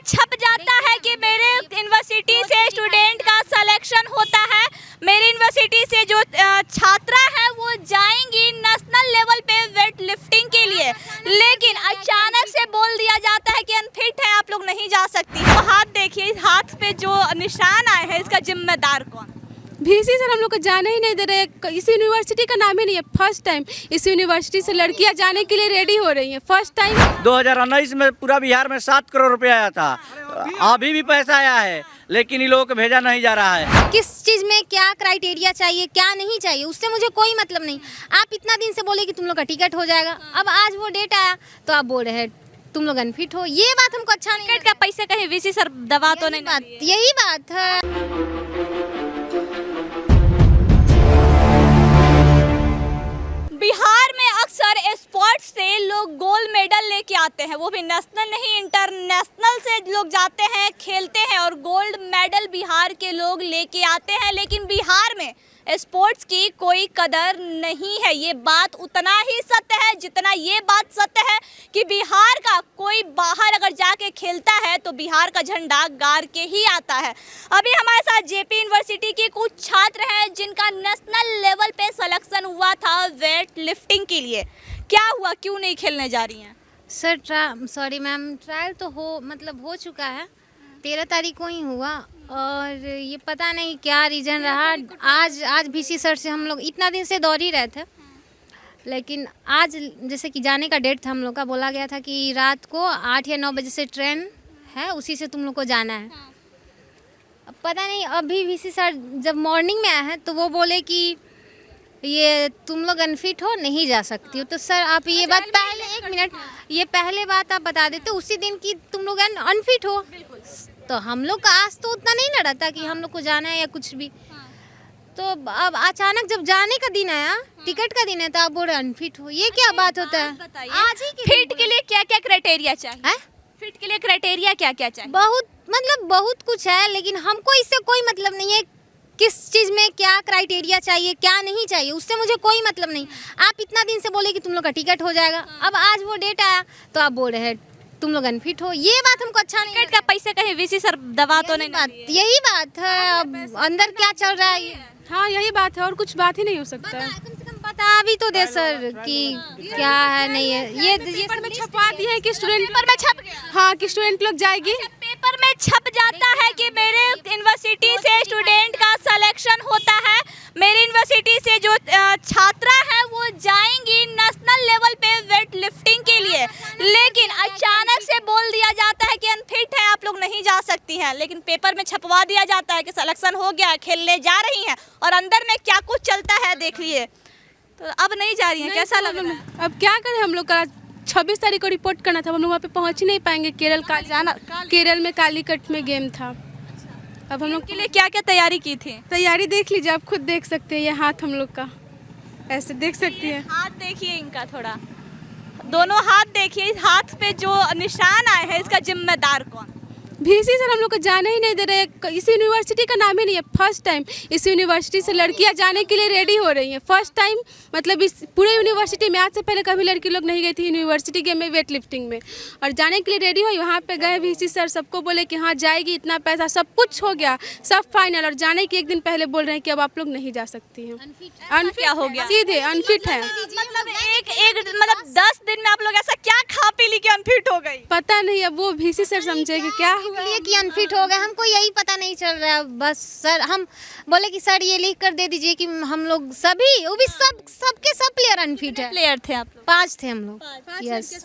छप जाता है कि मेरे यूनिवर्सिटी से स्टूडेंट का सिलेक्शन होता है, मेरी यूनिवर्सिटी से जो छात्रा है वो जाएंगी नेशनल लेवल पे वेट लिफ्टिंग के लिए, लेकिन अचानक से बोल दिया जाता है कि अनफिट है, आप लोग नहीं जा सकती। तो हाथ देखिए, हाथ पे जो निशान आए हैं इसका जिम्मेदार कौन? वीसी सर हम लोग को जाने ही नहीं दे रहे। इस यूनिवर्सिटी का नाम ही नहीं है। फर्स्ट टाइम इस यूनिवर्सिटी से लड़कियां जाने के लिए रेडी हो रही हैं। फर्स्ट टाइम 2019 में पूरा बिहार में 7 करोड़ रुपए आया था, अभी भी पैसा आया है, लेकिन इन लोगों को भेजा नहीं जा रहा है। किस चीज में क्या क्राइटेरिया चाहिए, क्या नहीं चाहिए, उससे मुझे कोई मतलब नहीं। आप इतना दिन से बोले कि तुम लोग का टिकट हो जाएगा, अब आज वो डेट आया तो आप बोल रहे हैं तुम लोग अनफिट हो। ये बात हमको अच्छा नहीं। टिकट का पैसे कहीं वीसी सर दबा तो नहीं? बात यही बात है। बिहार में अक्सर स्पोर्ट्स से लोग गोल्ड मेडल लेके आते हैं, वो भी नेशनल नहीं इंटरनेशनल से लोग जाते हैं, खेलते हैं और गोल्ड मेडल बिहार के लोग लेके आते हैं। लेकिन बिहार में स्पोर्ट्स की कोई कदर नहीं है। ये बात उतना ही सत्य है जितना ये बात सत्य है कि बिहार का कोई बाहर अगर जाके खेलता है तो बिहार का झंडा गाड़ के ही आता है। अभी हमारे साथ जेपी यूनिवर्सिटी के कुछ छात्र हैं जिनका नेशनल लेवल पे सिलेक्शन हुआ था वेट लिफ्टिंग के लिए। क्या हुआ, क्यों नहीं खेलने जा रही हैं? सर सॉरी मैम, ट्रायल तो हो चुका है, 13 तारीख को ही हुआ और ये पता नहीं क्या रीज़न रहा। आज वीसी सर से हम लोग इतना दिन से दौड़ ही रहे थे, लेकिन आज जैसे कि जाने का डेट था हम लोग का, बोला गया था कि रात को 8 या 9 बजे से ट्रेन है, उसी से तुम लोग को जाना है। अब पता नहीं, अभी वीसी सर जब मॉर्निंग में आए हैं तो वो बोले कि ये तुम लोग अनफिट हो, नहीं जा सकती हो। तो सर आप ये बात पहले, एक मिनट, ये पहले बात आप बता देते उसी दिन कि तुम लोग अनफिट हो, तो हम लोग का आज तो उतना नहीं ना रहता कि हम लोग को जाना है या कुछ भी। तो अब अचानक जब जाने का दिन आया, टिकट का दिन है, तो आप बोल रहे अनफिट हो, ये क्या बात होता है? आज ही फिट के लिए क्या क्या क्राइटेरिया चाहिए? फिट के लिए क्राइटेरिया क्या क्या चाहिए? बहुत कुछ है, लेकिन हमको इससे कोई मतलब नहीं है किस चीज में क्या क्राइटेरिया चाहिए, क्या नहीं चाहिए, उससे मुझे कोई मतलब नहीं। आप इतना दिन से बोले कि तुम लोग का टिकट हो जाएगा, अब आज वो डेट आया तो आप बोल रहे हैं तुम लोग अनफिट हो। ये बात हमको अच्छा नहीं। टिकट का पैसे कहीं वीसी सर दबा तो नहीं? यही बात है। अब अंदर क्या चल रहा है? हाँ यही बात है और कुछ बात ही नहीं हो सकता है। कम से कम बता भी तो दे सर कि क्या है नहीं है। ये पेपर में छपवा दिए हैं कि स्टूडेंट, पेपर में छप गया? हाँ कि स्टूडेंट लोग जाएगी। पेपर में छप जाता है कि मेरे यूनिवर्सिटी से स्टूडेंट का सिलेक्शन होता है, मेरी यूनिवर्सिटी से जो छात्रा है वो जाएंगी नेशनल लेवल पे वेट लिफ्टिंग के लिए, लेकिन अचानक से बोल दिया जाता है कि अनफिट है, आप लोग नहीं जा सकती हैं। लेकिन पेपर में छपवा दिया जाता है कि सिलेक्शन हो गया, खेलने जा रही हैं, और अंदर में क्या कुछ चलता है देख लिए। तो अब नहीं जा रही हैं, कैसा लग रहा है? अब क्या करें, हम लोग का 26 तारीख को रिपोर्ट करना था, हम लोग वहाँ पे पहुँच ही नहीं पाएंगे। केरल में कालीकट में गेम था। अब हम लोग के लिए क्या क्या तैयारी की थी? तैयारी देख लीजिए, आप खुद देख सकते हैं। ये हाथ हम लोग का ऐसे देख सकती है। हाथ देखिए इनका, थोड़ा दोनों हाथ देखिए, हाथ पे जो निशान आए हैं इसका जिम्मेदार कौन? वीसी सर हम लोग को जाने ही नहीं दे रहे। इस यूनिवर्सिटी का नाम ही नहीं है। फर्स्ट टाइम इस यूनिवर्सिटी से लड़कियां जाने के लिए रेडी हो रही हैं। फर्स्ट टाइम मतलब इस पूरे यूनिवर्सिटी में, आज से पहले कभी लड़की लोग नहीं गई थी यूनिवर्सिटी गेम में वेट लिफ्टिंग में, और जाने के लिए रेडी हुई। वहाँ पे गए, वीसी सर सबको बोले कि हाँ जाएगी, इतना पैसा सब कुछ हो गया, सब फाइनल, और जाने के एक दिन पहले बोल रहे हैं कि अब आप लोग नहीं जा सकती हैं। अनफिट हो गया, सीधे अनफिट है। मतलब 10 दिन में आप लोग ऐसा क्या खा पी ली कि अनफिट हो गई? पता नहीं, अब वो वीसी सर समझेगी क्या लिए कि अनफिट हो गए, हमको यही पता नहीं चल रहा है। बस सर हम बोले कि सर ये लिख कर दे दीजिए कि हम लोग सभी, वो भी सबके सब प्लेयर अनफिट है। प्लेयर थे आप लोग? 5 थे हम लोग। यस,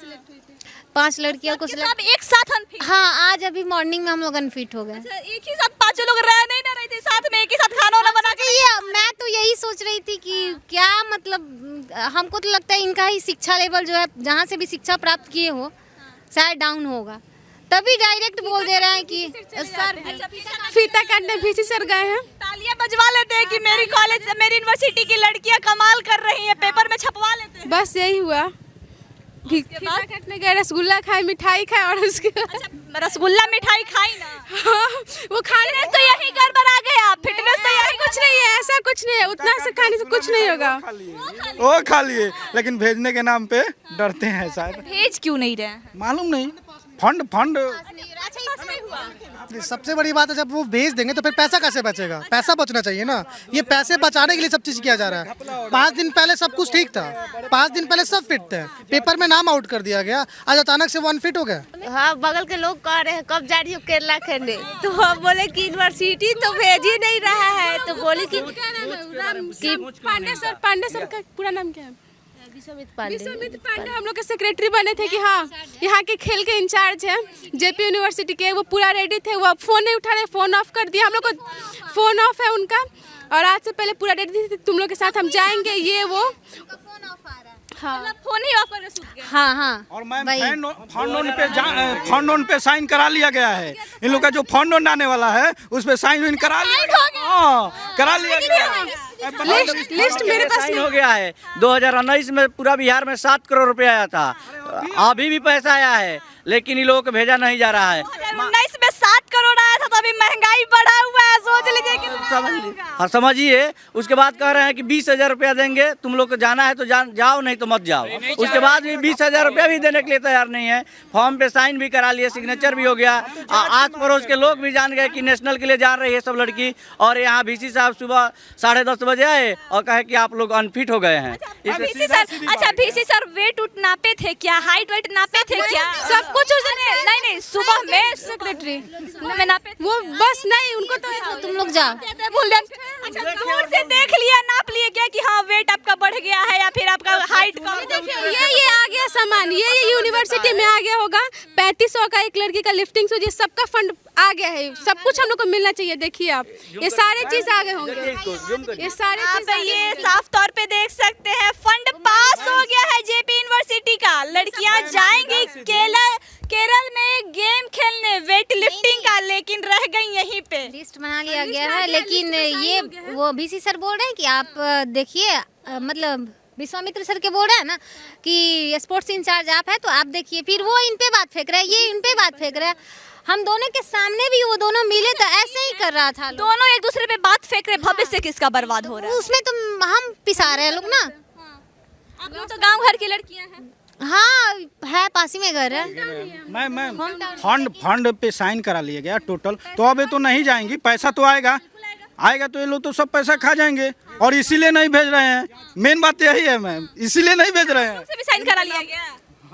5 लड़कियों को सब एक साथ अनफिट? हाँ, आज अभी मॉर्निंग में हम लोग अनफिट हो गए। एक ही साथ 5 लोग रह नहीं ना रहे थे साथ में, एक ही साथ खाना वाना बना के? ये मैं तो यही सोच रही थी कि क्या मतलब, हमको तो लगता है इनका ही शिक्षा लेवल जो है, जहाँ से भी शिक्षा प्राप्त किए हो, शायद डाउन होगा, तभी डायरेक्ट बोल दे रहे हैं कि सर फीता काटने वीसी सर गए हैं। तालियां बजवा लेते हैं कि मेरी कॉलेज, मेरी यूनिवर्सिटी की लड़कियां कमाल कर रही हैं, पेपर में छपवा लेते हैं। बस यही हुआ। फीता काटने गए, रसगुल्ला खाए, मिठाई खाए, और उसके रसगुल्ला मिठाई खाई ना? हाँ, वो खाने तो यही गड़बड़ा गया, फिटनेस तो यही कुछ नहीं है, ऐसा कुछ नहीं है, उतना से खाने से कुछ नहीं होगा। वो खा लिए, लेकिन भेजने के नाम पे डरते हैं शायद। भेज क्यों नहीं रहे हैं? मालूम नहीं, फंड अच्छा, इसमें हुआ? सबसे बड़ी बात है जब वो भेज देंगे तो फिर पैसा कैसे बचेगा? पैसा बचना चाहिए ना, ये पैसे बचाने के लिए सब चीज़ किया जा रहा है। 5 दिन पहले सब कुछ ठीक था, 5 दिन पहले सब फिट थे, पेपर में नाम आउट कर दिया गया, आज अचानक से वो अनफिट हो गया। हाँ, बगल के लोग कह रहे हैं कब जा रही हो केरला खेलने, तो हम बोले कि यूनिवर्सिटी तो भेज ही नहीं रहा है, तो बोले कि पांडे सर का पूरा नाम क्या है? विश्वामित्र पांडे हम लोग के सेक्रेटरी बने थे कि हाँ यहाँ के खेल के इंचार्ज हैं जेपी यूनिवर्सिटी के, वो पूरा रेडी थे, वो फ़ोन नहीं उठा रहे, फ़ोन ऑफ कर दिया, हम लोग को फ़ोन ऑफ है उनका, और आज से पहले पूरा रेडी थे, तुम लोग के साथ हम जाएंगे, ये वो मतलब फोन ही ऑफ करके सूत गए। हाँ हाँ और मैम फंड ऑन पे साइन करा लिया गया है। इन लोग का जो फंड ऑन आने वाला है उस पे साइन करा लिया गया। हाँ, करा लिया गया। लिस्ट मेरे पास साइन हो गया है। 2019 में पूरा बिहार में 7 करोड़ रुपया आया था, अभी भी पैसा आया है, लेकिन इन लोगों को भेजा नहीं जा रहा है। 2019 में 7 करोड़ आया था, तो अभी महंगाई बढ़ा हुआ है, सोच लीजिए कि समझिए। उसके बाद कह रहे हैं कि 20,000 रुपया देंगे, तुम लोग को जाना है तो जाओ, नहीं तो मत जाओ। उसके बाद भी 20,000 रुपया भी देने के लिए तैयार नहीं है। फॉर्म पे साइन भी करा लिए, सिग्नेचर भी हो गया। आस पड़ोस के लोग भी जान गए कि नेशनल के लिए जा रही है सब लड़की, और यहाँ VC साहब सुबह 10:30 बजे आए और कहे कि आप लोग अनफिट हो गए हैं। अच्छा VC सर वेट उट नापे थे क्या, हाइट वेट नापे थे क्या? सब कुछ नहीं सुबह में सेक्रेटरी में नापे थे। वो बस नहीं, उनको तो तुम लोग जाओ। भूल गए। अच्छा दूर से देख लिया, नाप लिए क्या कि हाँ वेट आपका बढ़ गया है या फिर आपका हाइट कम? ये आ गया सामान, ये यूनिवर्सिटी में आ गया होगा। 3500 का एक लड़की का लिफ्टिंग सूजी, सबका फंड आ गया है, सब कुछ हम लोग को मिलना चाहिए। देखिए आप, ये सारे चीज आ गए होंगे, ये सारे आप ये साफ तौर पे देख सकते हैं, फंड पास हो गया है जेपी यूनिवर्सिटी का। लड़कियां जाएंगी केरल में गेम खेलने वेट लिफ्टिंग का, लेकिन रह गई यहीं पे। लिस्ट बना लिया गया है, लेकिन ये वो VC सर बोल रहे हैं कि आप देखिए, मतलब विश्वामित्र सर के बोल रहे हैं ना कि स्पोर्ट्स इंचार्ज आप है, तो आप देखिए। फिर वो इन पे बात फेंक रहे हैं, ये इन पे बात फेंक रहे हैं। हम दोनों के सामने भी वो दोनों मिले तो ऐसे ही कर रहा था। दोनों एक दूसरे पे बात फेंक रहे, भविष्य किसका बर्बाद हो रहा है उसमें तो हम पिसा रहे हैं लोग ना। आप लोग तो गांव घर की लड़कियां हैं। हाँ है, पास ही में घर है। मैम फंड पे साइन करा लिया गया टोटल, तो अब ये तो नहीं जाएंगी, पैसा तो आएगा तो ये लोग तो सब पैसा खा जाएंगे, और इसीलिए नहीं भेज रहे हैं। मेन बात यही है मैम, इसीलिए नहीं भेज रहे हैं। भी साइन करा लिया गया।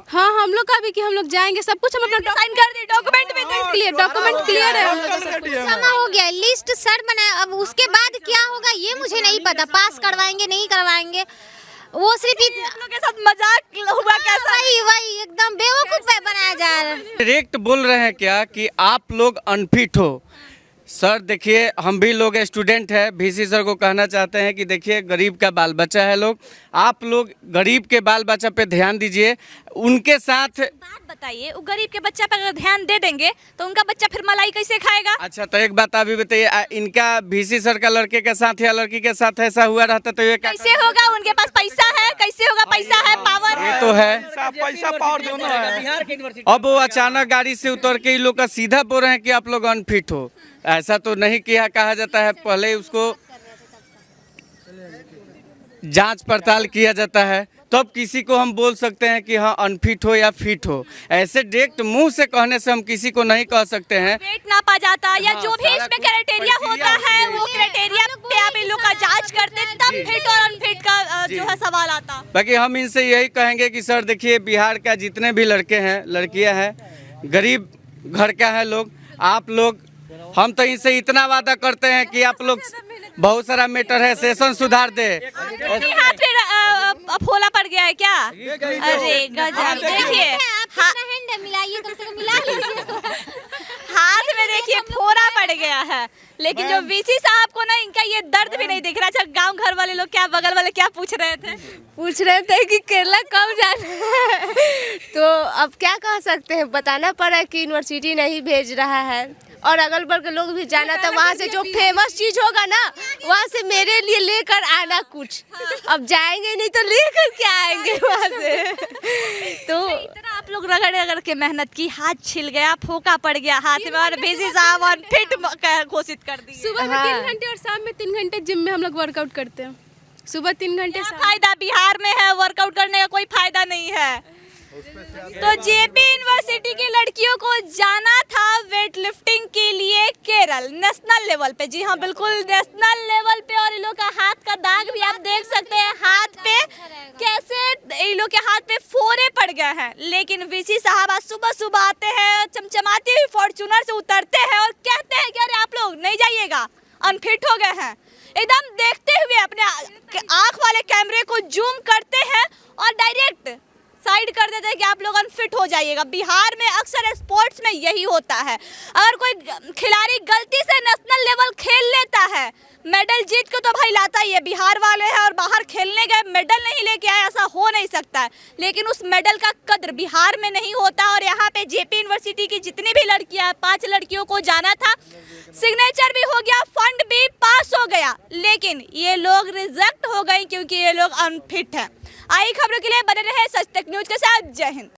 हाँ, हम लोग का भी कि हम लोग जाएंगे, सब कुछ हम अपना साइन कर दिए, डॉक्यूमेंट में डॉक्यूमेंट क्लियर है, जमा हो गया, लिस्ट सर बनाया। अब उसके बाद क्या होगा ये मुझे नहीं पता, पास करवाएंगे नहीं करवाएंगे, वो सिर्फ आप लोग के साथ मजाक हुआ कैसा? वही एकदम बेवकूफ बनाया जा रहा है। डायरेक्ट बोल रहे हैं क्या कि आप लोग अनफिट हो। सर देखिए, हम भी लोग स्टूडेंट हैं, VC सर को कहना चाहते हैं कि देखिए गरीब का बाल बच्चा है लोग, आप लोग गरीब के बाल बच्चा पे ध्यान दीजिए। उनके साथ बात बताइए, वो गरीब के बच्चा पर अगर ध्यान दे देंगे तो उनका बच्चा फिर मलाई कैसे खाएगा? अच्छा तो एक बात अभी बताइए, इनका VC सर का लड़के के साथ या लड़की के साथ ऐसा हुआ रहता तो ये कैसे होगा? उनके पास पैसा है, कैसे होगा? पैसा है, पावर ये तो है, पैसा पावर दोनों है। अब वो अचानक गाड़ी से उतर के इन लोग का सीधा बोल रहे हैं कि आप लोग अनफिट हो। ऐसा तो नहीं किया कहा जाता है, पहले उसको जांच पड़ताल किया जाता है, तब किसी को हम बोल सकते हैं कि हाँ अनफिट हो या फिट हो। ऐसे डायरेक्ट मुंह से कहने से हम किसी को नहीं कह सकते हैं। वेट नापा जाता या जो भी इसमें क्राइटेरिया होता है, वो क्राइटेरिया पे आप इन लोग का जांच करते, तब फिट और अनफिट का जो है सवाल आता। बाकी हम इनसे यही कहेंगे कि सर देखिए, बिहार का जितने भी लड़के हैं लड़कियां हैं, गरीब घर का है लोग, आप लोग, हम तो इनसे इतना वादा करते हैं कि आप लोग, बहुत सारा मैटर है, सेशन सुधार दे। हाथ पे फोला पड़ गया है क्या? अरे गजब, देखिए मिलाइए, कम से कम मिला लीजिए। हाथ में देखिए फोड़ा पड़ गया है, लेकिन जो VC साहब को ना, इनका ये दर्द भी नहीं दिख रहा। अच्छा गांव घर वाले लोग क्या, बगल वाले क्या पूछ रहे थे कि केरला कब जाना है, तो अब क्या कह सकते हैं, बताना पड़ा कि यूनिवर्सिटी नहीं भेज रहा है, और अगल बगल के लोग भी जाना था, वहाँ से जो फेमस चीज होगा ना वहाँ से मेरे लिए लेकर आना कुछ। अब जाएंगे नहीं तो लेकर क्या आएंगे वहाँ से। तो इतना आप लोग रगड़ रगड़ के मेहनत की, हाथ छिल गया, फोका पड़ गया हाथ में, और VC साहब अनफिट घोषित कर दिए। सुबह में 3 घंटे और शाम में 3 घंटे जिम में हम लोग वर्कआउट करते हैं। सुबह 3 घंटे। फायदा बिहार में है, वर्कआउट करने का कोई फायदा नहीं है। तो जेपी यूनिवर्सिटी की लड़कियों को जाना था weight lifting medal national level पे। जी हाँ, बिल्कुल नेशनल लेवल पे। और इन लोग का हाथ का दाग भी आप देख सकते हैं, हाथ पे कैसे इन लोग के हाथ पे फोड़े पड़ गए हैं। लेकिन वीसी साहब आज सुबह सुबह आते हैं, चमचमाती हुई फॉर्च्यूनर से उतरते हैं और कहते हैं कि अरे आप लोग नहीं जाइएगा, अनफिट हो गए हैं। एकदम देखते हुए अपने आँख वाले कैमरे को जूम करते हैं और डायरेक्ट साइड कर देते हैं कि आप लोग अनफिट हो जाइएगा। बिहार में अक्सर स्पोर्ट्स में यही होता है, अगर कोई खिलाड़ी गलती से नेशनल लेवल खेल लेता है, मेडल जीत के तो भाई लाता ही है, बिहार वाले हैं और बाहर खेलने गए मेडल नहीं लेके आए, ऐसा हो नहीं सकता है। लेकिन उस मेडल का कद्र बिहार में नहीं होता। और यहाँ पे जेपी यूनिवर्सिटी की जितनी भी लड़कियाँ, 5 लड़कियों को जाना था, सिग्नेचर भी हो गया, फंड भी पास हो गया, लेकिन ये लोग रिजेक्ट हो गए क्योंकि ये लोग अनफिट हैं। आई खबरों के लिए बने रहे सच तक न्यूज के साथ। जय हिंद।